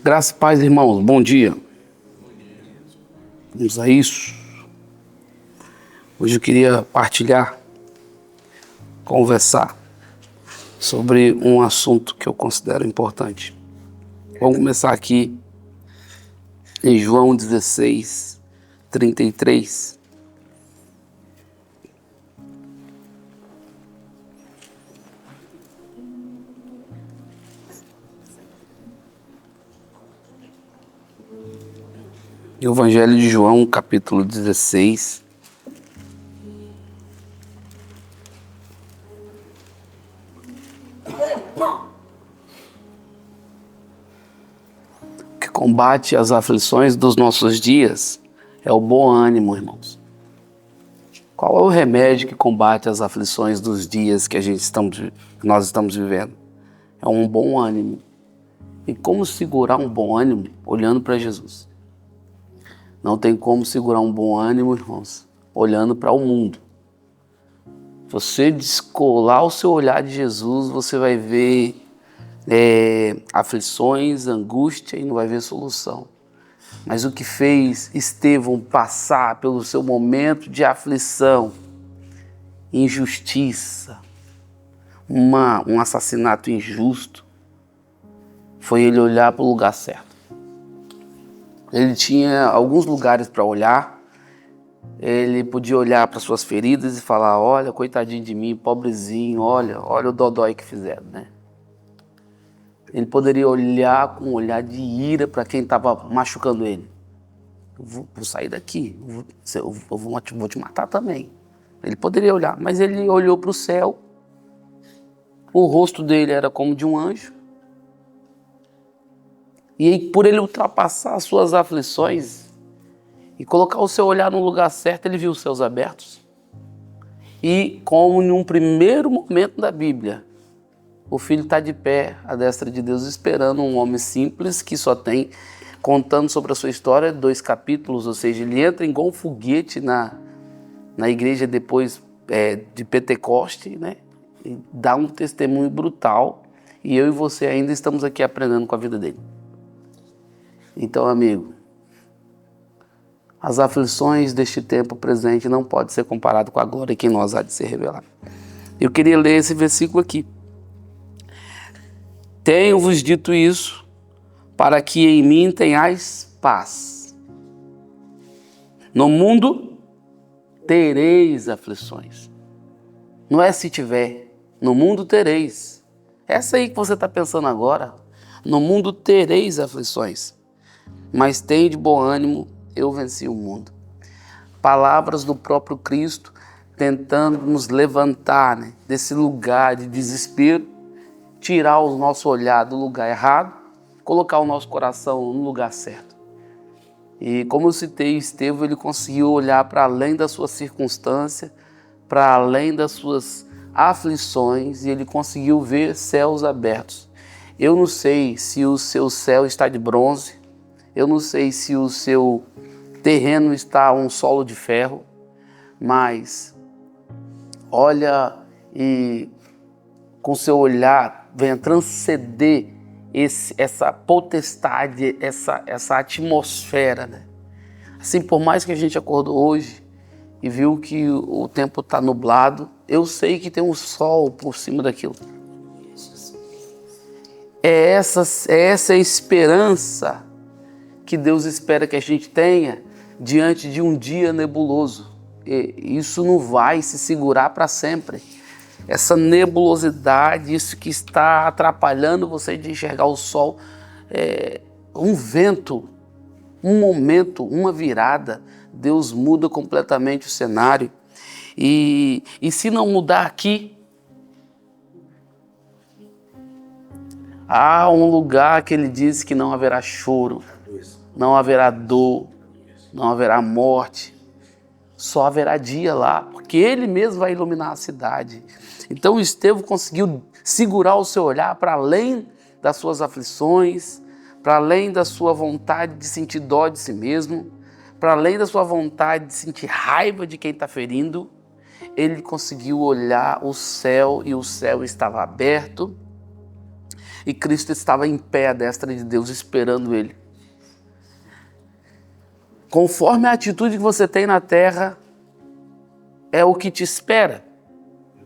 Graça e paz, irmãos. Bom dia. Vamos a isso. Hoje eu queria partilhar, conversar sobre um assunto que eu considero importante. Vamos começar aqui em João 16, 33. Evangelho de João, capítulo 16. O que combate as aflições dos nossos dias é o bom ânimo, irmãos. Qual é o remédio que combate as aflições dos dias que nós estamos vivendo? É um bom ânimo. E como segurar um bom ânimo? Olhando para Jesus. Não tem como segurar um bom ânimo, irmãos, olhando para o mundo. Você descolar o seu olhar de Jesus, você vai ver aflições, angústia e não vai ver solução. Mas o que fez Estevão passar pelo seu momento de aflição, injustiça, um assassinato injusto, foi ele olhar para o lugar certo. Ele tinha alguns lugares para olhar. Ele podia olhar para suas feridas e falar: olha, coitadinho de mim, pobrezinho, olha o dodói que fizeram, né? Ele poderia olhar com um olhar de ira para quem estava machucando ele. Vou sair daqui, vou te matar também. Ele poderia olhar, mas ele olhou para o céu. O rosto dele era como de um anjo. E aí, por ele ultrapassar as suas aflições e colocar o seu olhar no lugar certo, ele viu os céus abertos. E como em um primeiro momento da Bíblia, o filho está de pé à destra de Deus, esperando um homem simples que só tem, contando sobre a sua história, 2 capítulos, ou seja, ele entra igual um foguete na igreja depois de Pentecoste, né? E dá um testemunho brutal, e eu e você ainda estamos aqui aprendendo com a vida dele. Então, amigo, as aflições deste tempo presente não podem ser comparadas com a glória que em nós há de ser revelada. Eu queria ler esse versículo aqui. Tenho-vos dito isso, para que em mim tenhais paz. No mundo tereis aflições. Não é se tiver, no mundo tereis. Essa aí que você está pensando agora, no mundo tereis aflições. Mas tem de bom ânimo, eu venci o mundo. Palavras do próprio Cristo tentando nos levantar, né, desse lugar de desespero, tirar o nosso olhar do lugar errado, colocar o nosso coração no lugar certo. E como eu citei, Estevão, ele conseguiu olhar para além da sua circunstância, para além das suas aflições, e ele conseguiu ver céus abertos. Eu não sei se o seu céu está de bronze, eu não sei se o seu terreno está um solo de ferro, mas olha e com seu olhar venha transcender essa potestade, essa atmosfera, né? Assim, por mais que a gente acordou hoje e viu que o tempo está nublado, eu sei que tem um sol por cima daquilo. É essa esperança que Deus espera que a gente tenha diante de um dia nebuloso. E isso não vai se segurar para sempre. Essa nebulosidade, isso que está atrapalhando você de enxergar o sol, um vento, um momento, uma virada, Deus muda completamente o cenário. E se não mudar aqui, há um lugar que ele diz que não haverá choro, não haverá dor, não haverá morte, só haverá dia lá, porque ele mesmo vai iluminar a cidade. Então Estevão conseguiu segurar o seu olhar para além das suas aflições, para além da sua vontade de sentir dó de si mesmo, para além da sua vontade de sentir raiva de quem está ferindo, ele conseguiu olhar o céu e o céu estava aberto. e Cristo estava em pé à destra de Deus esperando ele. Conforme a atitude que você tem na terra, é o que te espera.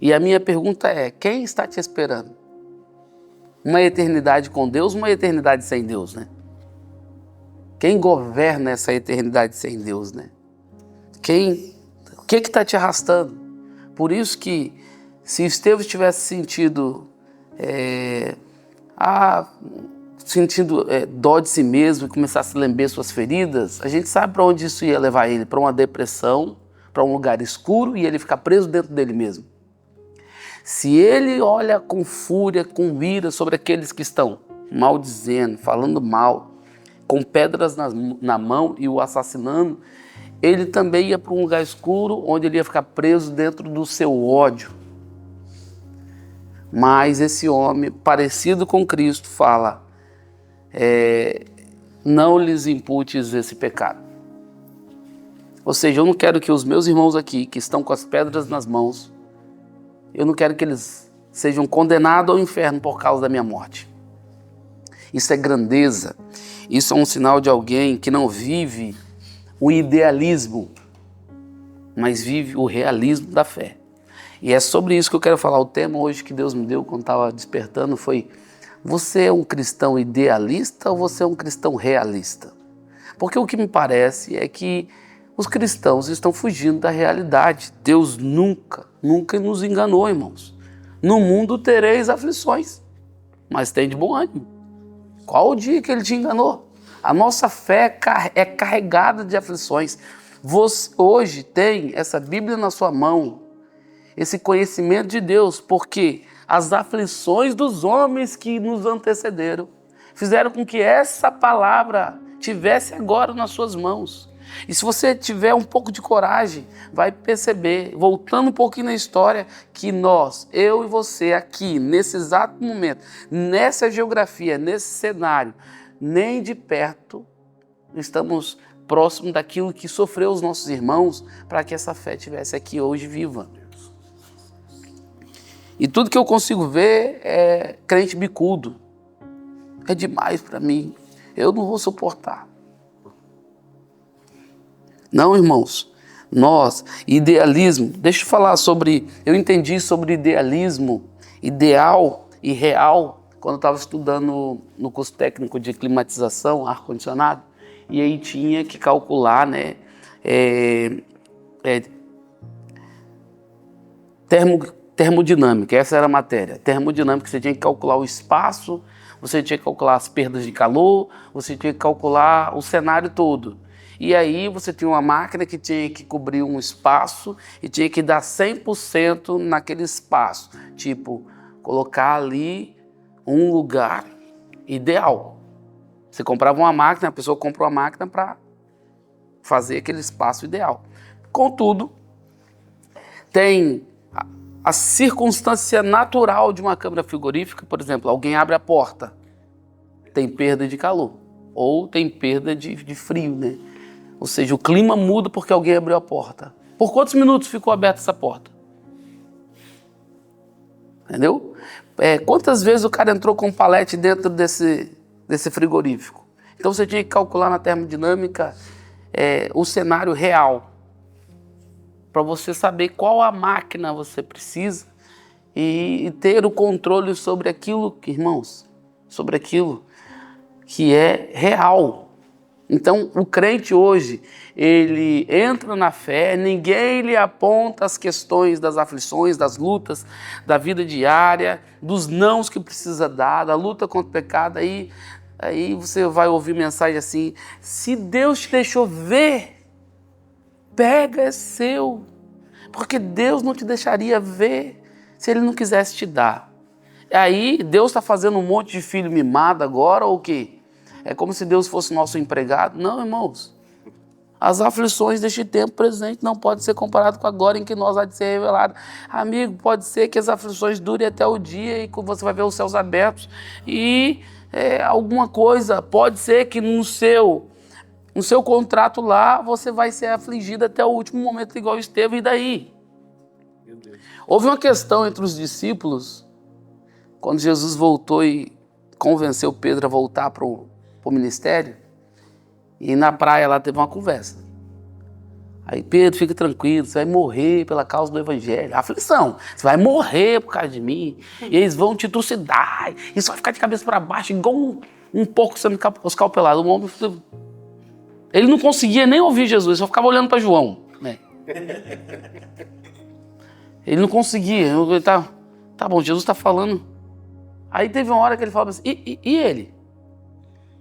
E a minha pergunta é, quem está te esperando? Uma eternidade com Deus, uma eternidade sem Deus, né? Quem governa essa eternidade sem Deus, né? O que está te arrastando? Por isso que, se Estevão tivesse sentido dó de si mesmo e começasse a lembrar suas feridas, a gente sabe para onde isso ia levar ele, para uma depressão, para um lugar escuro e ele ficar preso dentro dele mesmo. Se ele olha com fúria, com ira sobre aqueles que estão maldizendo, falando mal, com pedras na mão e o assassinando, ele também ia para um lugar escuro onde ele ia ficar preso dentro do seu ódio. Mas esse homem, parecido com Cristo, fala, não lhes imputes esse pecado. Ou seja, eu não quero que os meus irmãos aqui, que estão com as pedras nas mãos, eu não quero que eles sejam condenados ao inferno por causa da minha morte. Isso é grandeza. Isso é um sinal de alguém que não vive o idealismo, mas vive o realismo da fé. E é sobre isso que eu quero falar. O tema hoje que Deus me deu quando estava despertando foi: você é um cristão idealista ou você é um cristão realista? Porque o que me parece é que os cristãos estão fugindo da realidade. Deus nunca nos enganou, irmãos. No mundo tereis aflições, mas tem de bom ânimo. Qual o dia que ele te enganou? A nossa fé é carregada de aflições. Você hoje tem essa Bíblia na sua mão, esse conhecimento de Deus, porque as aflições dos homens que nos antecederam fizeram com que essa palavra tivesse agora nas suas mãos. E se você tiver um pouco de coragem, vai perceber, voltando um pouquinho na história, que nós, eu e você aqui, nesse exato momento, nessa geografia, nesse cenário, nem de perto estamos próximos daquilo que sofreu os nossos irmãos para que essa fé estivesse aqui hoje viva. E tudo que eu consigo ver é crente bicudo. É demais para mim. Eu não vou suportar. Não, irmãos. Nós, idealismo. Deixa eu falar sobre... Eu entendi sobre idealismo, ideal e real, quando eu estava estudando no curso técnico de climatização, ar-condicionado. E aí tinha que calcular, né? Termodinâmica, essa era a matéria. Termodinâmica, você tinha que calcular o espaço, você tinha que calcular as perdas de calor, você tinha que calcular o cenário todo. E aí você tinha uma máquina que tinha que cobrir um espaço e tinha que dar 100% naquele espaço. Tipo, colocar ali um lugar ideal. Você comprava uma máquina, a pessoa compra uma máquina para fazer aquele espaço ideal. Contudo, tem a circunstância natural de uma câmara frigorífica. Por exemplo, alguém abre a porta, tem perda de calor ou tem perda de frio, né? Ou seja, o clima muda porque alguém abriu a porta. Por quantos minutos ficou aberta essa porta? Entendeu? Quantas vezes o cara entrou com um palete dentro desse frigorífico? Então você tinha que calcular na termodinâmica o cenário real, para você saber qual a máquina você precisa e ter o controle sobre aquilo, irmãos, sobre aquilo que é real. Então, o crente hoje, ele entra na fé, ninguém lhe aponta as questões das aflições, das lutas, da vida diária, dos nãos que precisa dar, da luta contra o pecado. Aí você vai ouvir mensagem assim: se Deus te deixou ver, pega, é seu. Porque Deus não te deixaria ver se Ele não quisesse te dar. Aí Deus está fazendo um monte de filho mimado agora ou o quê? É como se Deus fosse nosso empregado? Não, irmãos. As aflições deste tempo presente não podem ser comparadas com a glória em que nós há de ser revelado. Amigo, pode ser que as aflições durem até o dia e que você vai ver os céus abertos e alguma coisa, pode ser que no seu contrato lá você vai ser afligido até o último momento igual Estevão, e daí? Meu Deus. Houve uma questão entre os discípulos, quando Jesus voltou e convenceu Pedro a voltar para o ministério. E na praia lá teve uma conversa. Aí, Pedro, fica tranquilo, você vai morrer pela causa do evangelho. Aflição, você vai morrer por causa de mim. E eles vão te trucidar. E você vai ficar de cabeça para baixo, igual um porco sendo escalpelado. Um homem, ele não conseguia nem ouvir Jesus, só ficava olhando para João. Né? Ele não conseguia. Ele tá bom, Jesus está falando. Aí teve uma hora que ele falava assim, e ele?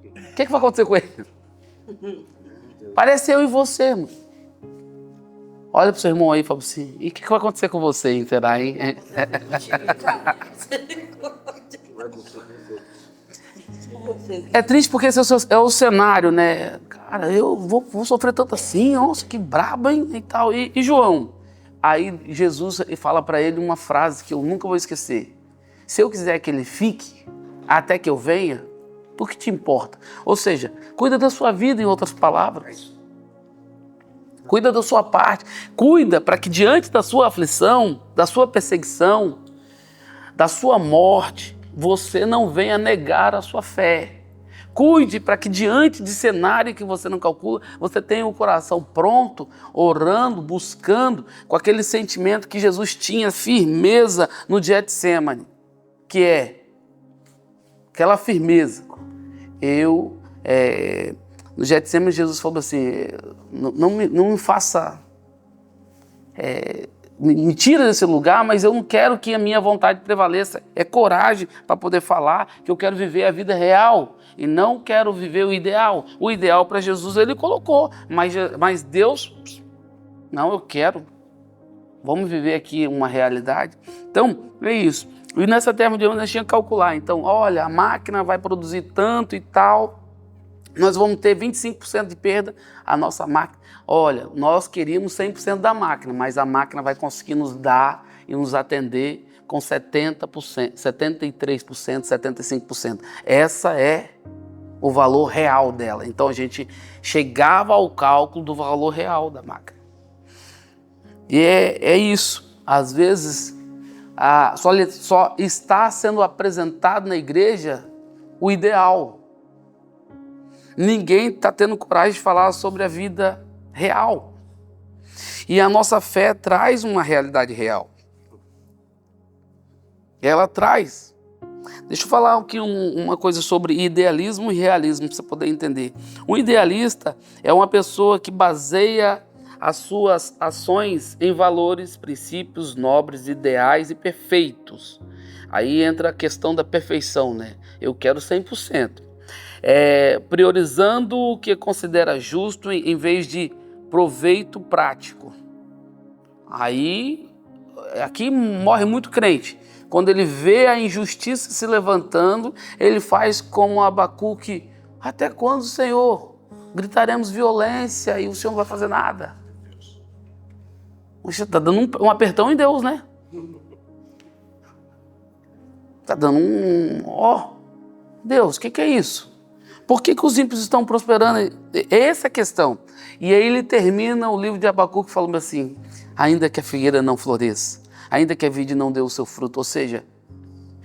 O que vai acontecer com ele? Parece eu e você, mano. Olha pro seu irmão aí e fala assim, e o que vai acontecer com você, será, hein? É triste porque esse é o cenário, né? Cara, eu vou sofrer tanto assim, nossa, que brabo, hein? E tal. E João? Aí Jesus fala para ele uma frase que eu nunca vou esquecer. Se eu quiser que ele fique até que eu venha, por que te importa? Ou seja, cuida da sua vida, em outras palavras. Cuida da sua parte. Cuida para que diante da sua aflição, da sua perseguição, da sua morte, você não venha negar a sua fé. Cuide para que diante de cenário que você não calcula, você tenha o coração pronto, orando, buscando, com aquele sentimento que Jesus tinha, firmeza no Getsemane, que é aquela firmeza. No Getsemane, Jesus falou assim, não me faça, me tira desse lugar, mas eu não quero que a minha vontade prevaleça. É coragem para poder falar que eu quero viver a vida real e não quero viver o ideal. O ideal para Jesus ele colocou, mas Deus, não, eu quero. Vamos viver aqui uma realidade. Então, é isso. E nessa terra de onde nós tínhamos que calcular. Então, olha, a máquina vai produzir tanto e tal. Nós vamos ter 25% de perda, a nossa máquina. Olha, nós queríamos 100% da máquina, mas a máquina vai conseguir nos dar e nos atender com 70%, 73%, 75%. Essa é o valor real dela. Então a gente chegava ao cálculo do valor real da máquina. E é isso. Às vezes, só está sendo apresentado na igreja o ideal. Ninguém está tendo coragem de falar sobre a vida real. E a nossa fé traz uma realidade real. Ela traz. Deixa eu falar aqui uma coisa sobre idealismo e realismo, para você poder entender. Um idealista é uma pessoa que baseia as suas ações em valores, princípios nobres, ideais e perfeitos. Aí entra a questão da perfeição, né? Eu quero 100%. Priorizando o que considera justo em vez de proveito prático. Aí, aqui morre muito crente. Quando ele vê a injustiça se levantando, ele faz como Abacuque: até quando, Senhor? Gritaremos violência e o Senhor não vai fazer nada. Você está dando um apertão em Deus, né? Está dando Deus, o que é isso? Por que os ímpios estão prosperando? Essa é a questão. E aí ele termina o livro de Abacuque falando assim: ainda que a figueira não floresça, ainda que a vide não dê o seu fruto, ou seja,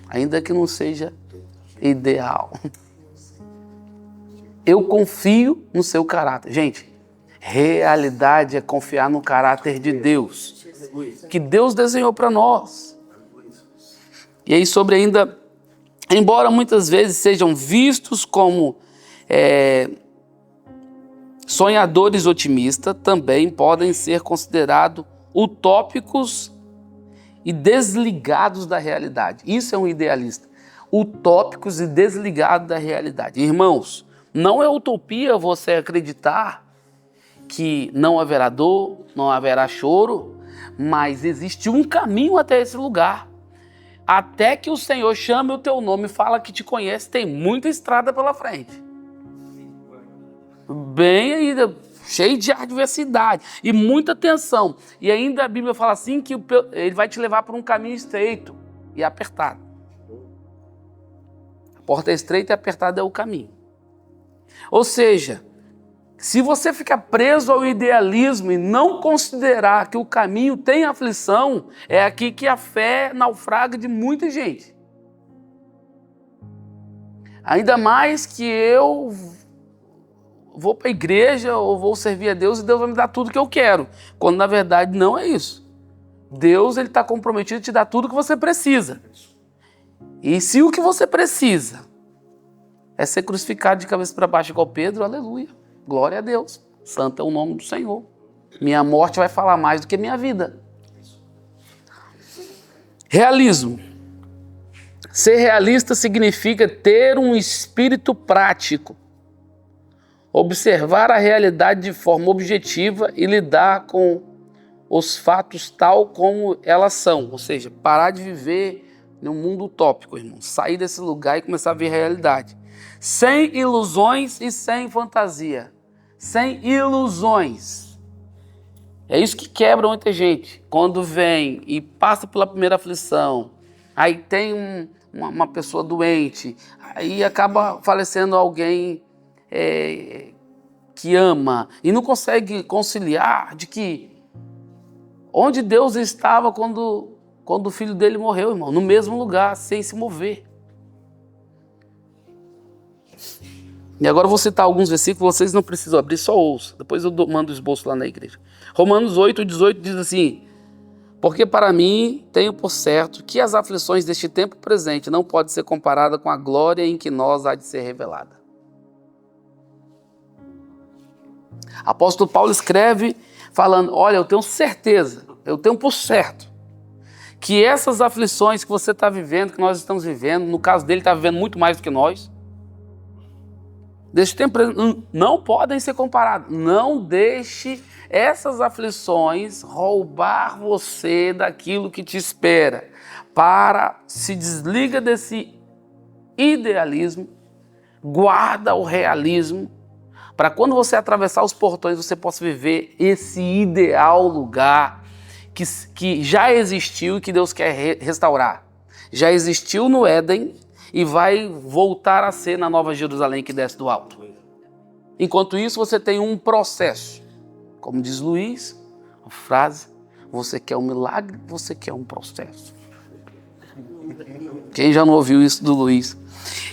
ainda que não seja ideal, eu confio no seu caráter. Gente, realidade é confiar no caráter de Deus, que Deus desenhou para nós. E aí sobre ainda, embora muitas vezes sejam vistos como sonhadores otimistas, também podem ser considerados utópicos e desligados da realidade. Isso é um idealista. Utópicos e desligados da realidade. Irmãos, não é utopia você acreditar que não haverá dor, não haverá choro, mas existe um caminho até esse lugar. Até que o Senhor chame o teu nome e fala que te conhece, tem muita estrada pela frente. Bem ainda, cheio de adversidade e muita tensão. E ainda a Bíblia fala assim que ele vai te levar por um caminho estreito e apertado. A porta é estreita e apertada é o caminho. Ou seja, se você ficar preso ao idealismo e não considerar que o caminho tem aflição, é aqui que a fé naufraga de muita gente. Ainda mais que eu vou para a igreja ou vou servir a Deus e Deus vai me dar tudo que eu quero. Quando na verdade não é isso. Deus está comprometido a te dar tudo que você precisa. E se o que você precisa é ser crucificado de cabeça para baixo igual Pedro, aleluia. Glória a Deus. Santo é o nome do Senhor. Minha morte vai falar mais do que minha vida. Realismo. Ser realista significa ter um espírito prático, observar a realidade de forma objetiva e lidar com os fatos tal como elas são. Ou seja, parar de viver num mundo utópico, irmão. Sair desse lugar e começar a ver a realidade. Sem ilusões e sem fantasia. Sem ilusões. É isso que quebra muita gente. Quando vem e passa pela primeira aflição, aí tem uma pessoa doente, aí acaba falecendo alguém que ama e não consegue conciliar de que onde Deus estava quando o filho dele morreu, irmão, no mesmo lugar, sem se mover. E agora eu vou citar alguns versículos, vocês não precisam abrir, só ouçam. Depois eu mando o esboço lá na igreja. Romanos 8:18 diz assim: porque para mim tenho por certo que as aflições deste tempo presente não podem ser comparadas com a glória em que nós há de ser revelada. Apóstolo Paulo escreve falando, olha, eu tenho certeza, eu tenho por certo, que essas aflições que você está vivendo, que nós estamos vivendo, no caso dele está vivendo muito mais do que nós, deste tempo não podem ser comparadas. Não deixe essas aflições roubar você daquilo que te espera. Se desliga desse idealismo, guarda o realismo, para quando você atravessar os portões, você possa viver esse ideal lugar que já existiu e que Deus quer restaurar. Já existiu no Éden e vai voltar a ser na Nova Jerusalém que desce do alto. Enquanto isso, você tem um processo. Como diz Luiz, uma frase, você quer um milagre, você quer um processo. Quem já não ouviu isso do Luiz?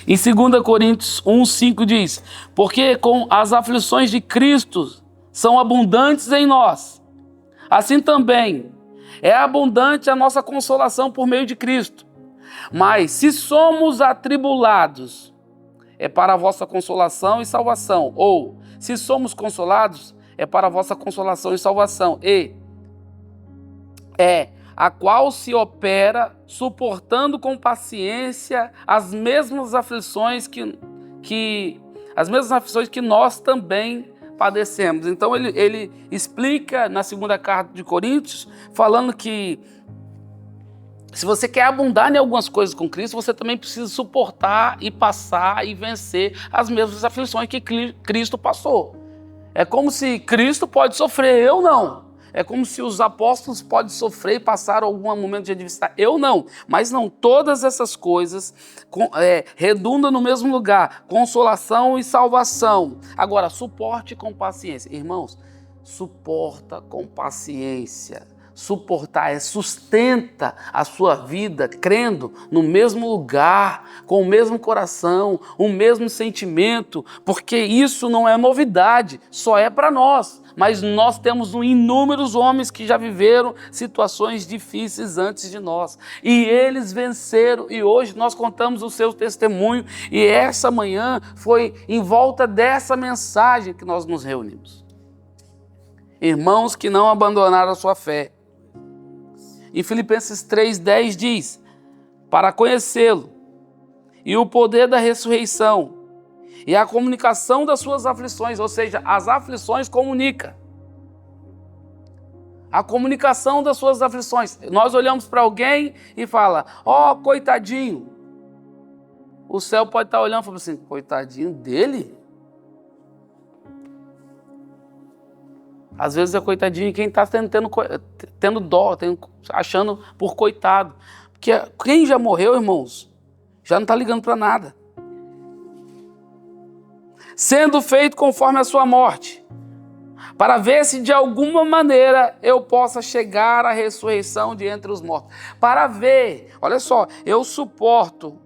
Em 2 Coríntios 1:5 diz, porque com as aflições de Cristo são abundantes em nós, assim também é abundante a nossa consolação por meio de Cristo. Mas se somos atribulados, é para a vossa consolação e salvação. Ou, se somos consolados, é para a vossa consolação e salvação. E a qual se opera suportando com paciência as mesmas aflições que nós também padecemos. Então ele explica na 2ª carta de Coríntios, falando que se você quer abundar em algumas coisas com Cristo, você também precisa suportar e passar e vencer as mesmas aflições que Cristo passou. É como se Cristo pode sofrer, eu não. É como se os apóstolos podem sofrer e passar algum momento de adversidade. Eu não. Mas não, todas essas coisas redundam no mesmo lugar. Consolação e salvação. Agora, suporte com paciência. Irmãos, suporta com paciência. Suportar sustenta a sua vida crendo no mesmo lugar, com o mesmo coração, o mesmo sentimento, porque isso não é novidade, só é para nós. Mas nós temos inúmeros homens que já viveram situações difíceis antes de nós. E eles venceram e hoje nós contamos o seu testemunho. E essa manhã foi em volta dessa mensagem que nós nos reunimos. Irmãos que não abandonaram a sua fé. Em Filipenses 3:10 diz, para conhecê-lo e o poder da ressurreição e a comunicação das suas aflições, ou seja, as aflições comunicam. A comunicação das suas aflições. Nós olhamos para alguém e fala, ó, coitadinho. O céu pode estar olhando e falando assim, coitadinho dele? Às vezes é coitadinho quem está tendo dó, achando por coitado. Porque quem já morreu, irmãos, já não está ligando para nada. Sendo feito conforme a sua morte, para ver se de alguma maneira eu possa chegar à ressurreição de entre os mortos. Para ver, olha só, eu suporto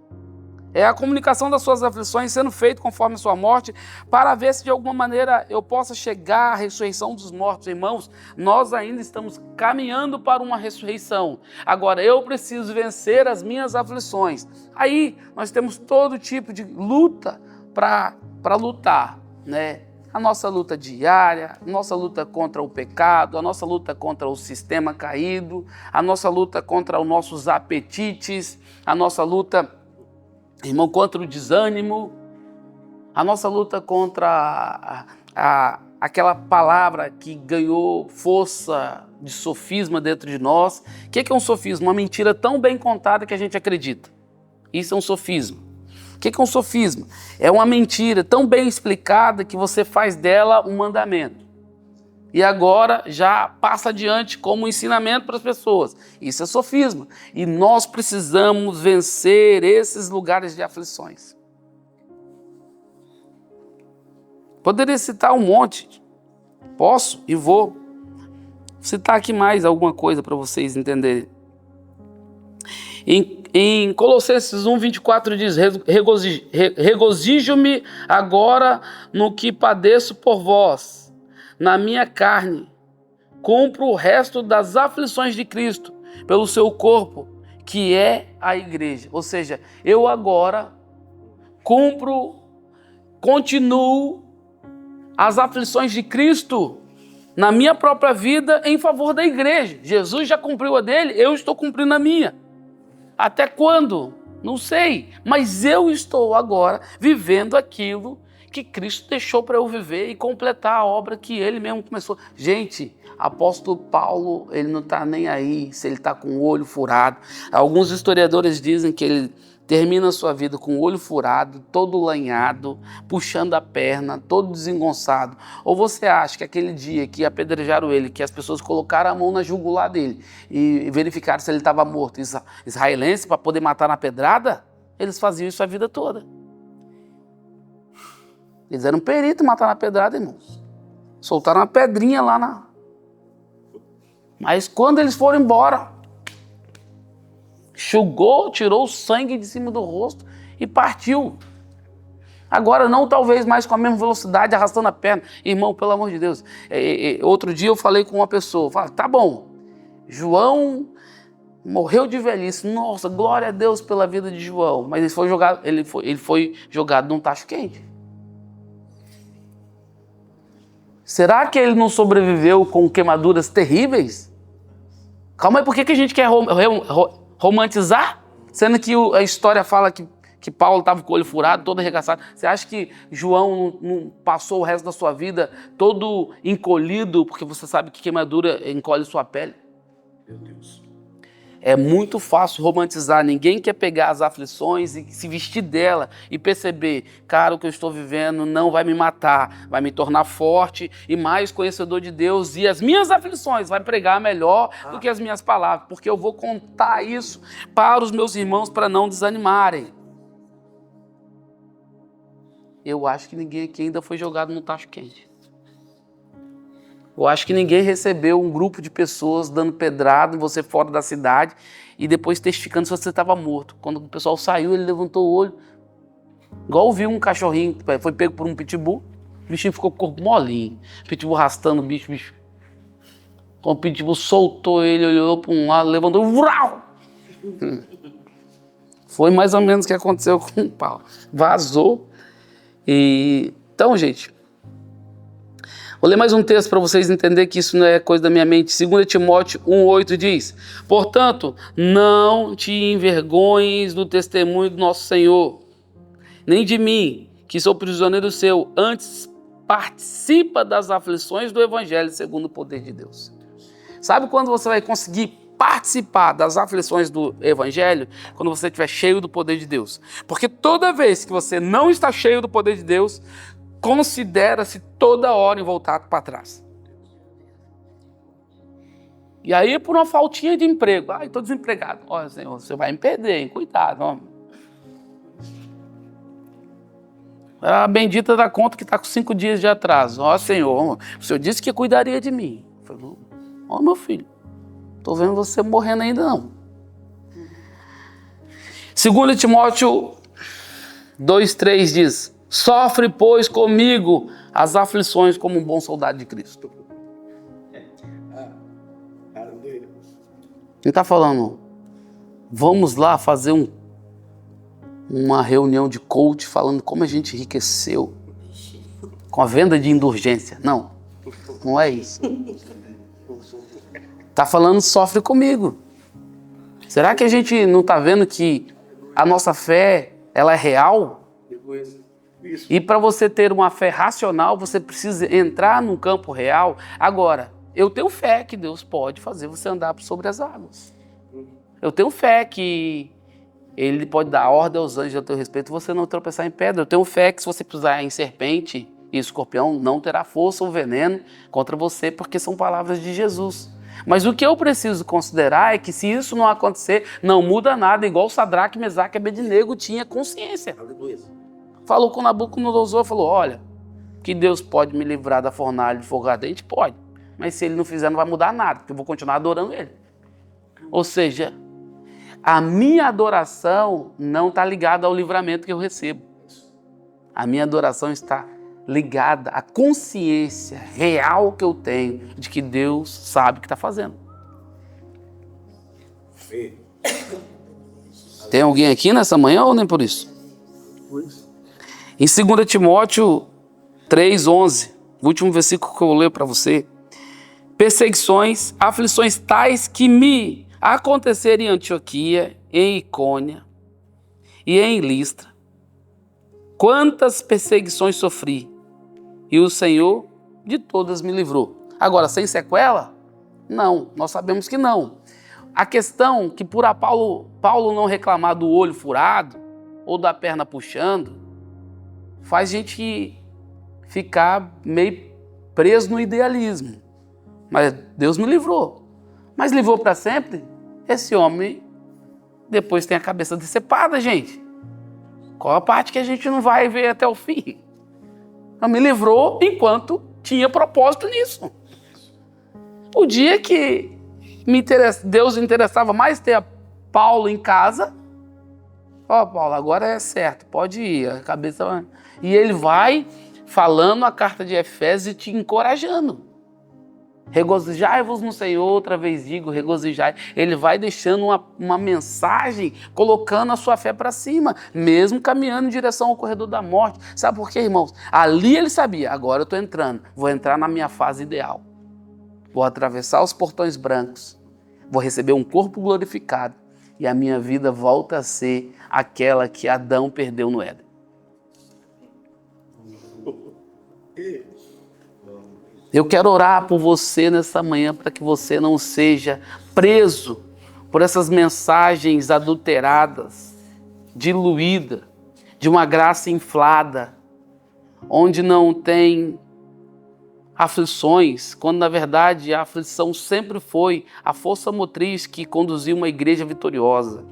É a comunicação das suas aflições sendo feita conforme a sua morte, para ver se de alguma maneira eu possa chegar à ressurreição dos mortos. Irmãos, nós ainda estamos caminhando para uma ressurreição. Agora, eu preciso vencer as minhas aflições. Aí, nós temos todo tipo de luta para lutar, né? A nossa luta diária, a nossa luta contra o pecado, a nossa luta contra o sistema caído, a nossa luta contra os nossos apetites, a nossa luta, irmão, contra o desânimo, a nossa luta contra aquela palavra que ganhou força de sofisma dentro de nós. O que é um sofisma? Uma mentira tão bem contada que a gente acredita. Isso é um sofisma. O que é um sofisma? É uma mentira tão bem explicada que você faz dela um mandamento. E agora já passa adiante como um ensinamento para as pessoas. Isso é sofisma. E nós precisamos vencer esses lugares de aflições. Poderia citar um monte. Posso e vou citar aqui mais alguma coisa para vocês entenderem. Em Colossenses 1:24 diz: regozijo-me agora no que padeço por vós, na minha carne, cumpro o resto das aflições de Cristo, pelo seu corpo, que é a igreja. Ou seja, eu agora continuo as aflições de Cristo na minha própria vida em favor da igreja. Jesus já cumpriu a dele, eu estou cumprindo a minha. Até quando? Não sei, mas eu estou agora vivendo aquilo que Cristo deixou para eu viver e completar a obra que ele mesmo começou. Gente, apóstolo Paulo, ele não está nem aí se ele está com o olho furado. Alguns historiadores dizem que ele termina a sua vida com o olho furado, todo lanhado, puxando a perna, todo desengonçado. Ou você acha que aquele dia que apedrejaram ele, que as pessoas colocaram a mão na jugular dele e verificaram se ele estava morto, israelense, para poder matar na pedrada? Eles faziam isso a vida toda. Eles eram peritos matar na pedrada, irmãos. Soltaram uma pedrinha lá na... Mas quando eles foram embora, enxugou, tirou o sangue de cima do rosto e partiu. Agora não talvez mais com a mesma velocidade, arrastando a perna. Irmão, pelo amor de Deus. Outro dia eu falei com uma pessoa, falei, tá bom, João morreu de velhice. Nossa, glória a Deus pela vida de João. Mas ele foi jogado num tacho quente. Será que ele não sobreviveu com queimaduras terríveis? Calma aí, por que a gente quer romantizar? Sendo que a história fala que Paulo estava com o olho furado, todo arregaçado. Você acha que João não passou o resto da sua vida todo encolhido, porque você sabe que queimadura encolhe sua pele? Meu Deus. É muito fácil romantizar. Ninguém quer pegar as aflições e se vestir dela e perceber, cara, o que eu estou vivendo não vai me matar, vai me tornar forte e mais conhecedor de Deus, e as minhas aflições vai pregar melhor do que as minhas palavras, porque eu vou contar isso para os meus irmãos para não desanimarem. Eu acho que ninguém aqui ainda foi jogado no tacho quente. Eu acho que ninguém recebeu um grupo de pessoas dando pedrada em você fora da cidade e depois testificando se você estava morto. Quando o pessoal saiu, ele levantou o olho. Igual viu um cachorrinho, foi pego por um pitbull, o bichinho ficou com o corpo molinho. O pitbull arrastando o bicho. Quando o pitbull soltou ele, olhou para um lado, levantou, vrau! Foi mais ou menos o que aconteceu com o Paulo. Vazou. Então, gente, vou ler mais um texto para vocês entenderem que isso não é coisa da minha mente. 2 Timóteo 1:8 diz: portanto, não te envergonhes do testemunho do nosso Senhor, nem de mim, que sou prisioneiro seu, antes participa das aflições do Evangelho segundo o poder de Deus. Sabe quando você vai conseguir participar das aflições do Evangelho? Quando você estiver cheio do poder de Deus. Porque toda vez que você não está cheio do poder de Deus, considera-se toda hora em voltar para trás. E aí, por uma faltinha de emprego, estou desempregado. Olha, Senhor, você vai me perder, hein? Cuidado. Ó. A bendita da conta que está com 5 dias de atraso. Ó, Senhor, o Senhor disse que cuidaria de mim. Eu falei, ó, meu filho, estou vendo você morrendo ainda não. 2 Timóteo 2:3 diz: sofre, pois, comigo as aflições como um bom soldado de Cristo. Ele está falando, vamos lá fazer uma reunião de coach falando como a gente enriqueceu com a venda de indulgência. Não, não é isso. Está falando, sofre comigo. Será que a gente não está vendo que a nossa fé, ela é real? E para você ter uma fé racional, você precisa entrar num campo real. Agora, eu tenho fé que Deus pode fazer você andar sobre as águas. Eu tenho fé que Ele pode dar ordem aos anjos a teu respeito e você não tropeçar em pedra. Eu tenho fé que se você pisar em serpente e escorpião, não terá força ou veneno contra você, porque são palavras de Jesus. Mas o que eu preciso considerar é que se isso não acontecer, não muda nada, igual Sadraque, Mesaque e Abednego tinha consciência. Falou com Nabucodonosor, falou, olha, que Deus pode me livrar da fornalha de fogo ardente? Pode. Mas se Ele não fizer, não vai mudar nada, porque eu vou continuar adorando Ele. Ou seja, a minha adoração não está ligada ao livramento que eu recebo. A minha adoração está ligada à consciência real que eu tenho de que Deus sabe o que está fazendo. Tem alguém aqui nessa manhã ou nem por isso? Em 2 Timóteo 3:11, o último versículo que eu vou ler para você. Perseguições, aflições tais que me aconteceram em Antioquia, em Icônia e em Listra. Quantas perseguições sofri, e o Senhor de todas me livrou. Agora, sem sequela? Não, nós sabemos que não. A questão que por Paulo não reclamar do olho furado ou da perna puxando, faz a gente ficar meio preso no idealismo. Mas Deus me livrou. Mas livrou para sempre? Esse homem depois tem a cabeça decepada, gente. Qual a parte que a gente não vai ver até o fim? Não me livrou enquanto tinha propósito nisso. O dia que Deus interessava mais ter Paulo em casa, Paulo, agora é certo, pode ir, a cabeça... E ele vai falando a carta de Efésios e te encorajando. Regozijai-vos no Senhor, outra vez digo, regozijai. Ele vai deixando uma mensagem, colocando a sua fé para cima, mesmo caminhando em direção ao corredor da morte. Sabe por quê, irmãos? Ali ele sabia, agora eu estou entrando, vou entrar na minha fase ideal. Vou atravessar os portões brancos, vou receber um corpo glorificado e a minha vida volta a ser aquela que Adão perdeu no Éden. Eu quero orar por você nessa manhã para que você não seja preso por essas mensagens adulteradas, diluídas, de uma graça inflada, onde não tem aflições, quando na verdade a aflição sempre foi a força motriz que conduziu uma igreja vitoriosa.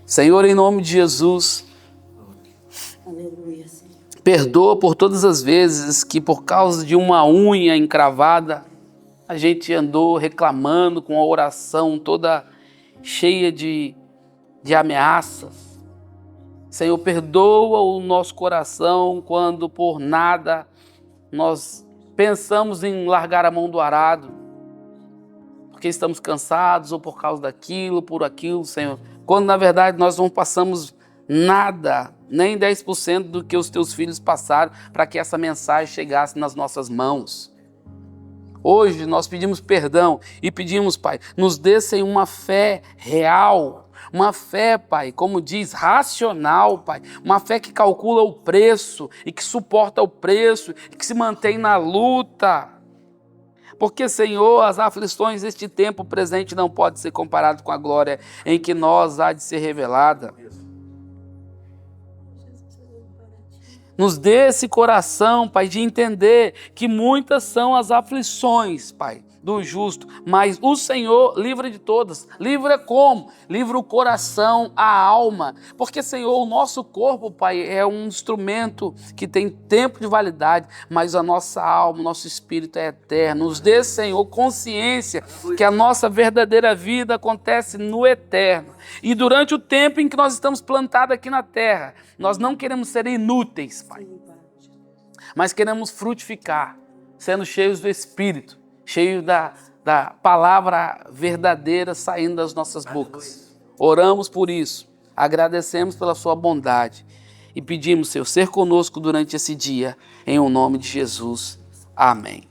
Senhor, em nome de Jesus, aleluia, Senhor. Perdoa por todas as vezes que por causa de uma unha encravada a gente andou reclamando com a oração toda cheia de ameaças. Senhor, perdoa o nosso coração quando por nada nós pensamos em largar a mão do arado, porque estamos cansados ou por causa daquilo, por aquilo, Senhor. Quando na verdade nós não passamos nada, nem 10% do que os teus filhos passaram para que essa mensagem chegasse nas nossas mãos. Hoje nós pedimos perdão e pedimos, Pai, nos dê uma fé real, uma fé, Pai, como diz, racional, Pai, uma fé que calcula o preço e que suporta o preço e que se mantém na luta. Porque, Senhor, as aflições deste tempo presente não podem ser comparadas com a glória em que nós há de ser revelada. Nos dê esse coração, Pai, de entender que muitas são as aflições, Pai, do justo, mas o Senhor livra de todas. Livra como? Livra o coração, a alma. Porque, Senhor, o nosso corpo, Pai, é um instrumento que tem tempo de validade, mas a nossa alma, o nosso espírito é eterno. Nos dê, Senhor, consciência que a nossa verdadeira vida acontece no eterno. E durante o tempo em que nós estamos plantados aqui na terra, nós não queremos ser inúteis, Pai, mas queremos frutificar, sendo cheios do Espírito, cheios da palavra verdadeira saindo das nossas bocas. Oramos por isso, agradecemos pela sua bondade e pedimos, Senhor, ser conosco durante esse dia, em o nome de Jesus. Amém.